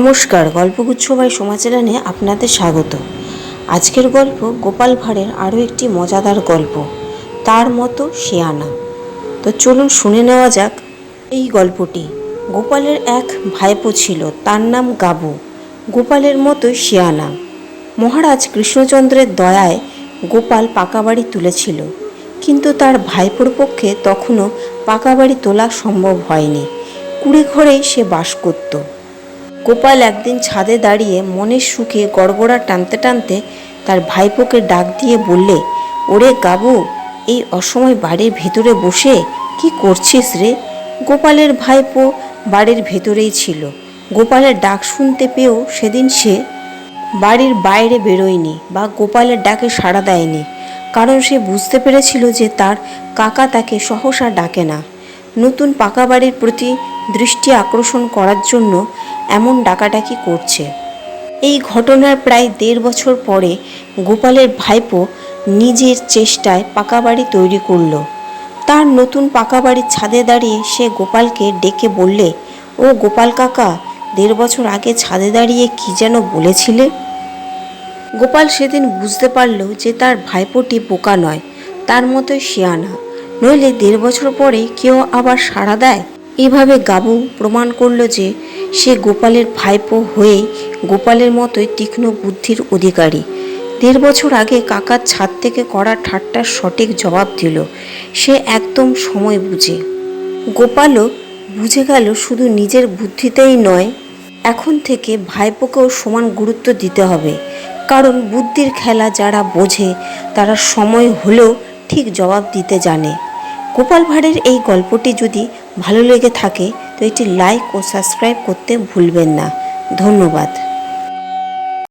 নমস্কার, গল্পগুচ্ছ বাই সোমা চ্যানেলে আপনাদের স্বাগত। আজকের গল্প গোপাল ভাঁড়ের আরও একটি মজাদার গল্প, তার মতো শেয়ানা। তো চলুন শুনে নেওয়া যাক এই গল্পটি। গোপালের এক ভাইপো ছিল, তার নাম গাবু। গোপালের মতোই শেয়ানা। মহারাজ কৃষ্ণচন্দ্রের দয়ায় গোপাল পাকা বাড়ি তুলেছিল, কিন্তু তার ভাইপোর পক্ষে তখনও পাকা বাড়ি তোলা সম্ভব হয়নি। কুড়ে ঘরেই সে বাস করত। গোপাল একদিন ছাদে দাঁড়িয়ে মনের সুখে গড়গড়া টানতে টানতে তার ভাইপোকে ডাক দিয়ে বললে, ওরে গাবু, এই অসময় বাড়ির ভেতরে বসে কি করছিস রে? গোপালের ভাইপো বাড়ির ভেতরেই ছিল। গোপালের ডাক শুনতে পেয়েও সেদিন সে বাড়ির বাইরে বেরোয়নি বা গোপালের ডাকে সাড়া দেয়নি, কারণ সে বুঝতে পেরেছিল যে তার কাকা তাকে সহসা ডাকে না। নতুন পাকা বাড়ির প্রতি দৃষ্টি আকর্ষণ করার জন্য এমন ডাকাডাকি করছে। এই ঘটনার প্রায় 1.5 বছর পরে গোপালের ভাইপো নিজের চেষ্টায় পাকা বাড়ি তৈরি করল। তার নতুন পাকা বাড়ির ছাদে দাঁড়িয়ে সে গোপালকে ডেকে বললে, ও গোপাল কাকা, 1.5 বছর আগে ছাদে দাঁড়িয়ে কি যেন বলেছিলে? গোপাল সেদিন বুঝতে পারল যে তার ভাইপোটি বোকা নয়, তার মতোই শেয়ানা, নইলে 1.5 বছর পরে কেউ আবার সাড়া দেয়। এভাবে গাবু প্রমাণ করল যে সে গোপালের ভাইপো হয়েই গোপালের মতোই তীক্ষ্ণ বুদ্ধির অধিকারী। 1.5 বছর আগে কাকার ছাদ থেকে করা ঠাট্টার সঠিক জবাব দিল সে একদম সময় বুঝে। গোপালও বুঝে গেল শুধু নিজের বুদ্ধিতেই নয়, এখন থেকে ভাইপোকেও সমান গুরুত্ব দিতে হবে, কারণ বুদ্ধির খেলা যারা বোঝে তারা সময় হলেও ঠিক জবাব দিতে জানে। গোপাল ভাঁড়ের এই গল্পটি যদি ভালো লেগে থাকে তো এটি লাইক ও সাবস্ক্রাইব করতে ভুলবেন না। ধন্যবাদ।